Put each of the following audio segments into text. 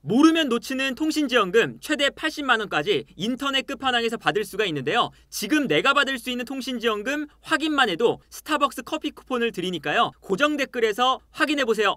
모르면 놓치는 통신지원금 최대 80만 원까지 인터넷 끝판왕에서 받을 수가 있는데요. 지금 내가 받을 수 있는 통신지원금 확인만 해도 스타벅스 커피 쿠폰을 드리니까요. 고정 댓글에서 확인해보세요.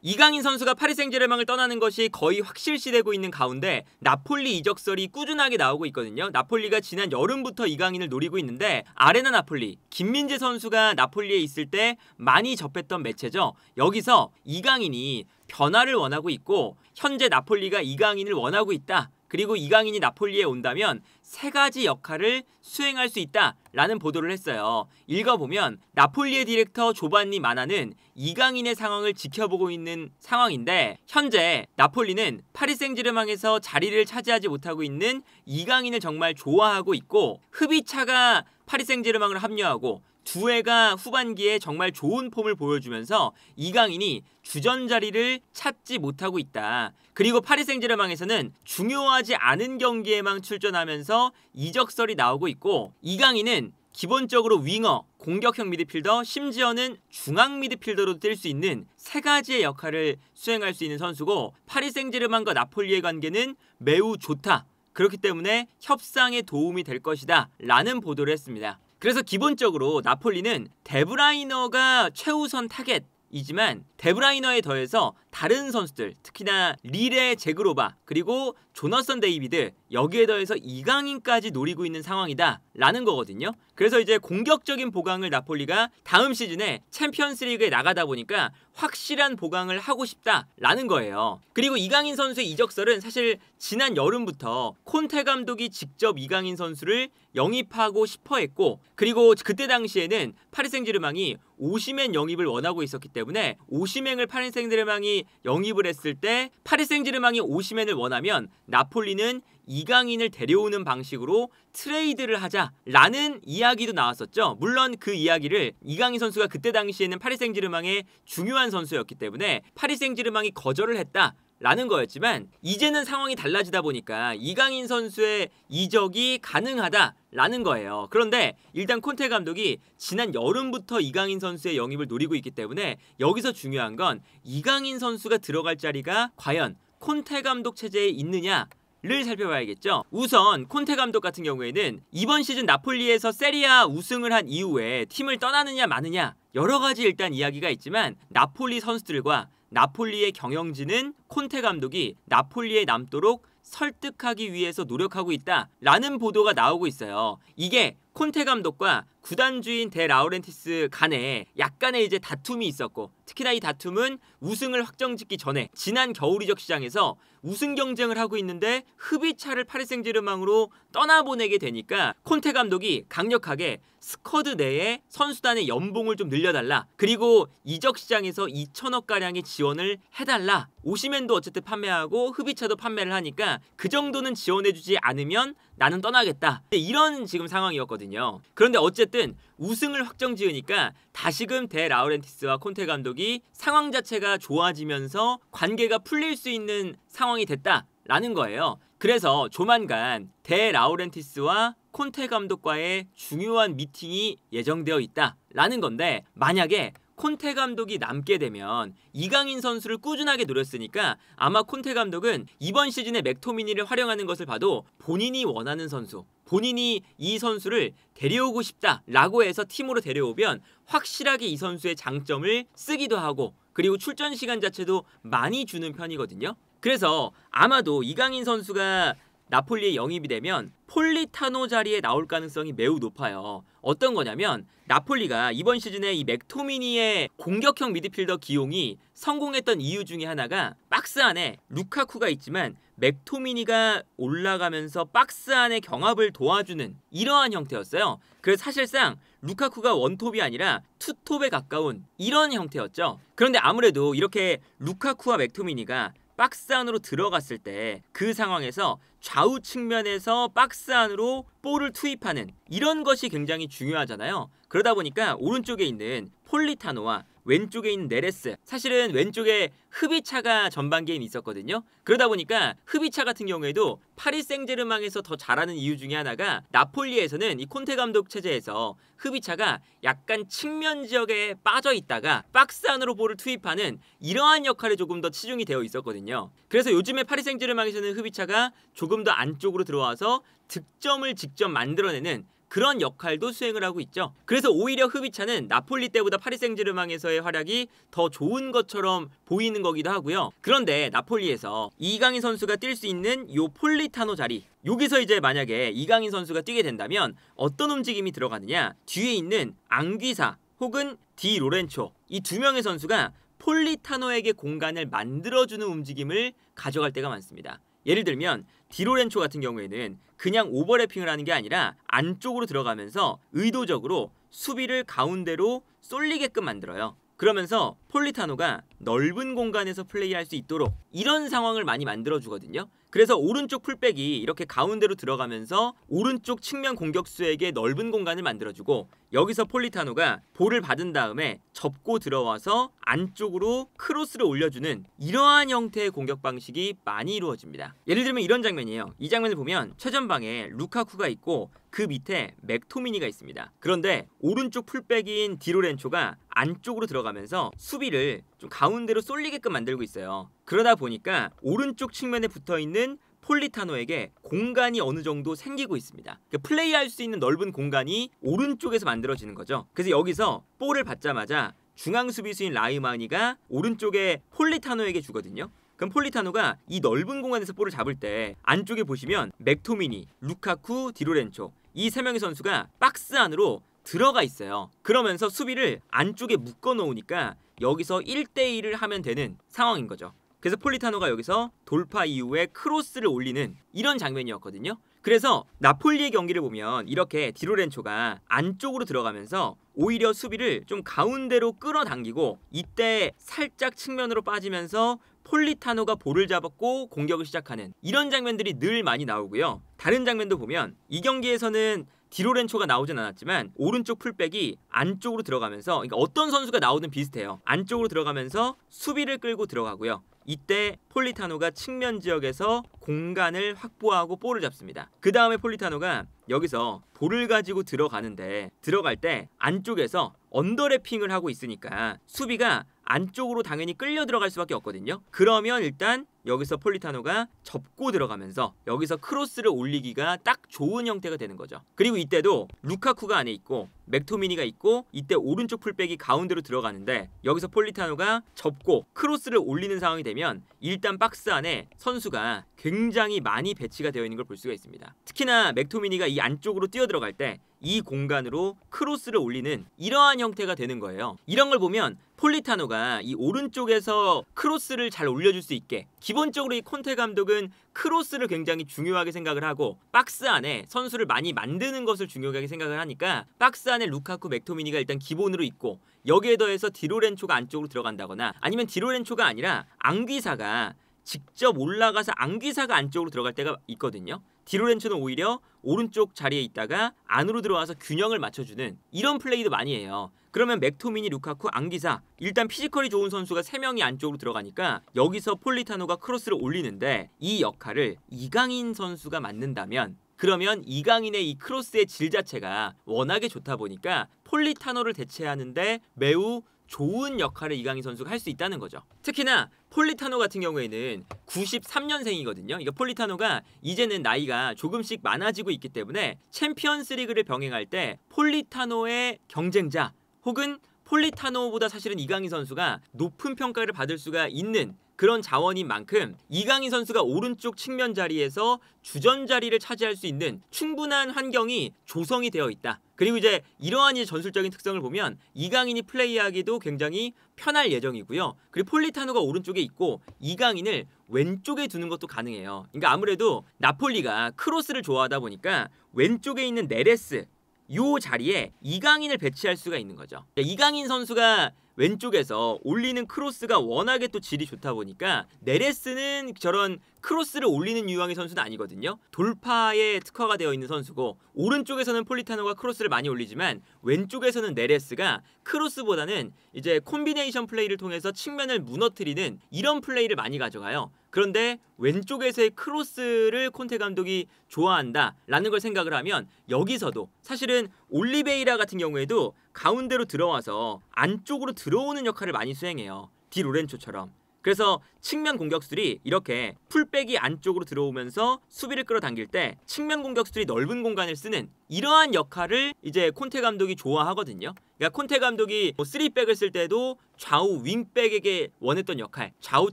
이강인 선수가 파리 생제르맹을 떠나는 것이 거의 확실시되고 있는 가운데 나폴리 이적설이 꾸준하게 나오고 있거든요. 나폴리가 지난 여름부터 이강인을 노리고 있는데 아레나 나폴리, 김민재 선수가 나폴리에 있을 때 많이 접했던 매체죠. 여기서 이강인이 변화를 원하고 있고 현재 나폴리가 이강인을 원하고 있다. 그리고 이강인이 나폴리에 온다면 세 가지 역할을 수행할 수 있다라는 보도를 했어요. 읽어보면 나폴리의 디렉터 조반니 마나는 이강인의 상황을 지켜보고 있는 상황인데 현재 나폴리는 파리 생제르맹에서 자리를 차지하지 못하고 있는 이강인을 정말 좋아하고 있고 흡이차가 파리 생제르맹을 합류하고 두 애가 후반기에 정말 좋은 폼을 보여주면서 이강인이 주전 자리를 찾지 못하고 있다. 그리고 파리 생제르맹에서는 중요하지 않은 경기에만 출전하면서 이적설이 나오고 있고 이강인은 기본적으로 윙어, 공격형 미드필더, 심지어는 중앙 미드필더로 뛸 수 있는 세 가지의 역할을 수행할 수 있는 선수고 파리 생제르맹과 나폴리의 관계는 매우 좋다. 그렇기 때문에 협상에 도움이 될 것이다 라는 보도를 했습니다. 그래서 기본적으로 나폴리는 데브라이너가 최우선 타겟이지만 데브라이너에 더해서 다른 선수들 특히나 릴의 제그로바 그리고 조나선 데이비드 여기에 더해서 이강인까지 노리고 있는 상황이다 라는 거거든요. 그래서 이제 공격적인 보강을 나폴리가 다음 시즌에 챔피언스리그에 나가다 보니까 확실한 보강을 하고 싶다라는 거예요. 그리고 이강인 선수의 이적설은 사실 지난 여름부터 콘테 감독이 직접 이강인 선수를 영입하고 싶어 했고 그리고 그때 당시에는 파리 생제르맹이 오시멘 영입을 원하고 있었기 때문에 오시멘을 파리 생제르맹이 영입을 했을 때 파리 생제르맹이 오시멘을 원하면 나폴리는 이강인을 데려오는 방식으로 트레이드를 하자라는 이야기도 나왔었죠. 물론 그 이야기를 이강인 선수가 그때 당시에는 파리 생제르맹의 중요한 선수였기 때문에 파리 생제르맹이 거절을 했다라는 거였지만 이제는 상황이 달라지다 보니까 이강인 선수의 이적이 가능하다라는 거예요. 그런데 일단 콘테 감독이 지난 여름부터 이강인 선수의 영입을 노리고 있기 때문에 여기서 중요한 건 이강인 선수가 들어갈 자리가 과연 콘테 감독 체제에 있느냐 를 살펴봐야겠죠. 우선 콘테 감독 같은 경우에는 이번 시즌 나폴리에서 세리아 우승을 한 이후에 팀을 떠나느냐 마느냐 여러 가지 일단 이야기가 있지만 나폴리 선수들과 나폴리의 경영진은 콘테 감독이 나폴리에 남도록 설득하기 위해서 노력하고 있다라는 보도가 나오고 있어요. 이게 콘테 감독과 구단주인 데 라우렌티스 간에 약간의 이제 다툼이 있었고 특히나 이 다툼은 우승을 확정짓기 전에 지난 겨울 이적 시장에서 우승 경쟁을 하고 있는데 흡이차를 파리 생제르맹으로 떠나보내게 되니까 콘테 감독이 강력하게 스쿼드 내에 선수단의 연봉을 좀 늘려달라. 그리고 이적 시장에서 2천억가량의 지원을 해달라. 오시멘도 어쨌든 판매하고 흡이차도 판매를 하니까 그 정도는 지원해주지 않으면 나는 떠나겠다. 이런 지금 상황이었거든요. 그런데 어쨌든 우승을 확정지으니까 다시금 데 라우렌티스와 콘테 감독이 상황 자체가 좋아지면서 관계가 풀릴 수 있는 상황이 됐다라는 거예요. 그래서 조만간 데 라우렌티스와 콘테 감독과의 중요한 미팅이 예정되어 있다라는 건데 만약에 콘테 감독이 남게 되면 이강인 선수를 꾸준하게 노렸으니까 아마 콘테 감독은 이번 시즌에 맥토미니를 활용하는 것을 봐도 본인이 원하는 선수, 본인이 이 선수를 데려오고 싶다라고 해서 팀으로 데려오면 확실하게 이 선수의 장점을 쓰기도 하고 그리고 출전 시간 자체도 많이 주는 편이거든요. 그래서 아마도 이강인 선수가 나폴리에 영입이 되면 폴리타노 자리에 나올 가능성이 매우 높아요. 어떤 거냐면 나폴리가 이번 시즌에 이 맥토미니의 공격형 미드필더 기용이 성공했던 이유 중에 하나가 박스 안에 루카쿠가 있지만 맥토미니가 올라가면서 박스 안에 경합을 도와주는 이러한 형태였어요. 그래서 사실상 루카쿠가 원톱이 아니라 투톱에 가까운 이런 형태였죠. 그런데 아무래도 이렇게 루카쿠와 맥토미니가 박스 안으로 들어갔을 때 그 상황에서 좌우 측면에서 박스 안으로 볼을 투입하는 이런 것이 굉장히 중요하잖아요. 그러다 보니까 오른쪽에 있는 폴리타노와 왼쪽에 있는 네레스, 사실은 왼쪽에 흐비차가 전반기에 있었거든요. 그러다 보니까 흐비차 같은 경우에도 파리 생제르맹에서 더 잘하는 이유 중에 하나가 나폴리에서는 이 콘테 감독 체제에서 흐비차가 약간 측면 지역에 빠져 있다가 박스 안으로 볼을 투입하는 이러한 역할에 조금 더 치중이 되어 있었거든요. 그래서 요즘에 파리 생제르맹에서는 흐비차가 조금 더 안쪽으로 들어와서 득점을 직접 만들어내는 그런 역할도 수행을 하고 있죠. 그래서 오히려 흐비차는 나폴리 때보다 파리 생제르맹에서의 활약이 더 좋은 것처럼 보이는 거기도 하고요. 그런데 나폴리에서 이강인 선수가 뛸 수 있는 요 폴리타노 자리, 여기서 이제 만약에 이강인 선수가 뛰게 된다면 어떤 움직임이 들어가느냐, 뒤에 있는 앙귀사 혹은 디 로렌초, 이 두 명의 선수가 폴리타노에게 공간을 만들어주는 움직임을 가져갈 때가 많습니다. 예를 들면 디로렌초 같은 경우에는 그냥 오버래핑을 하는 게 아니라 안쪽으로 들어가면서 의도적으로 수비를 가운데로 쏠리게끔 만들어요. 그러면서 폴리타노가 넓은 공간에서 플레이할 수 있도록 이런 상황을 많이 만들어주거든요. 그래서 오른쪽 풀백이 이렇게 가운데로 들어가면서 오른쪽 측면 공격수에게 넓은 공간을 만들어주고, 여기서 폴리타노가 볼을 받은 다음에 접고 들어와서 안쪽으로 크로스를 올려주는 이러한 형태의 공격 방식이 많이 이루어집니다. 예를 들면 이런 장면이에요. 이 장면을 보면 최전방에 루카쿠가 있고 그 밑에 맥토미니가 있습니다. 그런데 오른쪽 풀백인 디로렌초가 안쪽으로 들어가면서 수비를 좀 가운데로 쏠리게끔 만들고 있어요. 그러다 보니까 오른쪽 측면에 붙어있는 폴리타노에게 공간이 어느 정도 생기고 있습니다. 그러니까 플레이할 수 있는 넓은 공간이 오른쪽에서 만들어지는 거죠. 그래서 여기서 볼을 받자마자 중앙 수비수인 라이마니가 오른쪽에 폴리타노에게 주거든요. 그럼 폴리타노가 이 넓은 공간에서 볼을 잡을 때 안쪽에 보시면 맥토미니, 루카쿠, 디로렌초, 이 세 명의 선수가 박스 안으로 들어가 있어요. 그러면서 수비를 안쪽에 묶어 놓으니까 여기서 1대1을 하면 되는 상황인 거죠. 그래서 폴리타노가 여기서 돌파 이후에 크로스를 올리는 이런 장면이었거든요. 그래서 나폴리의 경기를 보면 이렇게 디로렌초가 안쪽으로 들어가면서 오히려 수비를 좀 가운데로 끌어당기고, 이때 살짝 측면으로 빠지면서 폴리타노가 볼을 잡았고 공격을 시작하는 이런 장면들이 늘 많이 나오고요. 다른 장면도 보면 이 경기에서는 디로렌초가 나오진 않았지만 오른쪽 풀백이 안쪽으로 들어가면서, 그러니까 어떤 선수가 나오든 비슷해요. 안쪽으로 들어가면서 수비를 끌고 들어가고요. 이때 폴리타노가 측면 지역에서 공간을 확보하고 볼을 잡습니다. 그 다음에 폴리타노가 여기서 볼을 가지고 들어가는데, 들어갈 때 안쪽에서 언더래핑을 하고 있으니까 수비가 안쪽으로 당연히 끌려 들어갈 수밖에 없거든요. 그러면 일단 여기서 폴리타노가 접고 들어가면서 여기서 크로스를 올리기가 딱 좋은 형태가 되는 거죠. 그리고 이때도 루카쿠가 안에 있고 맥토미니가 있고 이때 오른쪽 풀백이 가운데로 들어가는데, 여기서 폴리타노가 접고 크로스를 올리는 상황이 되면 일단 박스 안에 선수가 굉장히 많이 배치가 되어 있는 걸 볼 수가 있습니다. 특히나 맥토미니가 이 안쪽으로 뛰어 들어갈 때 이 공간으로 크로스를 올리는 이러한 형태가 되는 거예요. 이런 걸 보면 폴리타노가 이 오른쪽에서 크로스를 잘 올려줄 수 있게, 기본적으로 이 콘테 감독은 크로스를 굉장히 중요하게 생각을 하고 박스 안에 선수를 많이 만드는 것을 중요하게 생각을 하니까 박스 안에 루카쿠, 맥토미니가 일단 기본으로 있고, 여기에 더해서 디로렌초가 안쪽으로 들어간다거나 아니면 디로렌초가 아니라 앙귀사가 직접 올라가서 앙귀사가 안쪽으로 들어갈 때가 있거든요. 디로렌초는 오히려 오른쪽 자리에 있다가 안으로 들어와서 균형을 맞춰주는 이런 플레이도 많이 해요. 그러면 맥토미니, 루카쿠, 앙귀사, 일단 피지컬이 좋은 선수가 3명이 안쪽으로 들어가니까 여기서 폴리타노가 크로스를 올리는데, 이 역할을 이강인 선수가 맡는다면, 그러면 이강인의 이 크로스의 질 자체가 워낙에 좋다 보니까 폴리타노를 대체하는데 매우 좋은 역할을 이강인 선수가 할 수 있다는 거죠. 특히나 폴리타노 같은 경우에는 93년생이거든요. 그러니까 폴리타노가 이제는 나이가 조금씩 많아지고 있기 때문에 챔피언스 리그를 병행할 때 폴리타노의 경쟁자 혹은 폴리타노보다 사실은 이강인 선수가 높은 평가를 받을 수가 있는 그런 자원인 만큼 이강인 선수가 오른쪽 측면 자리에서 주전 자리를 차지할 수 있는 충분한 환경이 조성이 되어 있다. 그리고 이제 이러한 전술적인 특성을 보면 이강인이 플레이하기도 굉장히 편할 예정이고요. 그리고 폴리타노가 오른쪽에 있고 이강인을 왼쪽에 두는 것도 가능해요. 그러니까 아무래도 나폴리가 크로스를 좋아하다 보니까 왼쪽에 있는 네레스 요 자리에 이강인을 배치할 수가 있는 거죠. 이강인 선수가 왼쪽에서 올리는 크로스가 워낙에 또 질이 좋다 보니까 네레스는 저런 크로스를 올리는 유형의 선수는 아니거든요. 돌파에 특화가 되어 있는 선수고 오른쪽에서는 폴리타노가 크로스를 많이 올리지만 왼쪽에서는 네레스가 크로스보다는 이제 콤비네이션 플레이를 통해서 측면을 무너뜨리는 이런 플레이를 많이 가져가요. 그런데 왼쪽에서의 크로스를 콘테 감독이 좋아한다라는 걸 생각을 하면 여기서도 사실은 올리베이라 같은 경우에도 가운데로 들어와서 안쪽으로 들어오는 역할을 많이 수행해요. 디 로렌초처럼. 그래서 측면 공격수들이 이렇게 풀백이 안쪽으로 들어오면서 수비를 끌어당길 때 측면 공격수들이 넓은 공간을 쓰는 이러한 역할을 이제 콘테 감독이 좋아하거든요. 그러니까 콘테 감독이 3백을 쓸 때도 좌우 윙백에게 원했던 역할, 좌우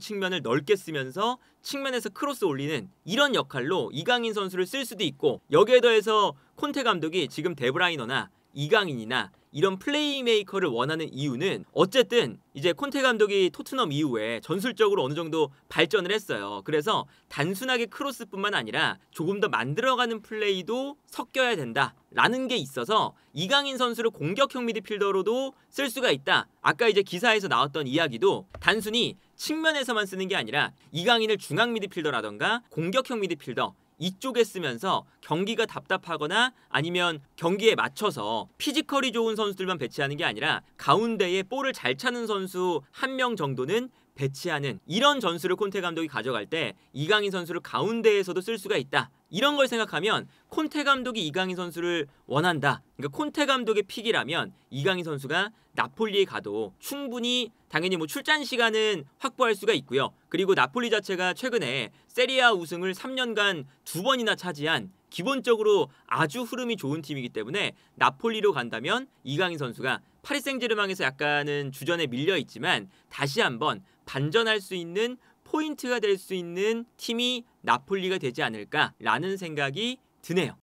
측면을 넓게 쓰면서 측면에서 크로스 올리는 이런 역할로 이강인 선수를 쓸 수도 있고, 여기에 더해서 콘테 감독이 지금 데브라이너나 이강인이나 이런 플레이메이커를 원하는 이유는 어쨌든 이제 콘테 감독이 토트넘 이후에 전술적으로 어느 정도 발전을 했어요. 그래서 단순하게 크로스뿐만 아니라 조금 더 만들어가는 플레이도 섞여야 된다라는 게 있어서 이강인 선수를 공격형 미드필더로도 쓸 수가 있다. 아까 이제 기사에서 나왔던 이야기도 단순히 측면에서만 쓰는 게 아니라 이강인을 중앙 미드필더라던가 공격형 미드필더 이쪽에 쓰면서 경기가 답답하거나 아니면 경기에 맞춰서 피지컬이 좋은 선수들만 배치하는 게 아니라 가운데에 볼을 잘 차는 선수 한 명 정도는 배치하는 이런 전술을 콘테 감독이 가져갈 때 이강인 선수를 가운데에서도 쓸 수가 있다. 이런 걸 생각하면 콘테 감독이 이강인 선수를 원한다. 그러니까 콘테 감독의 픽이라면 이강인 선수가 나폴리에 가도 충분히 당연히 뭐 출전 시간은 확보할 수가 있고요. 그리고 나폴리 자체가 최근에 세리아 우승을 3년간 2번이나 차지한 기본적으로 아주 흐름이 좋은 팀이기 때문에 나폴리로 간다면 이강인 선수가 파리 생제르맹에서 약간은 주전에 밀려 있지만 다시 한번 반전할 수 있는 포인트가 될 수 있는 팀이 나폴리가 되지 않을까라는 생각이 드네요.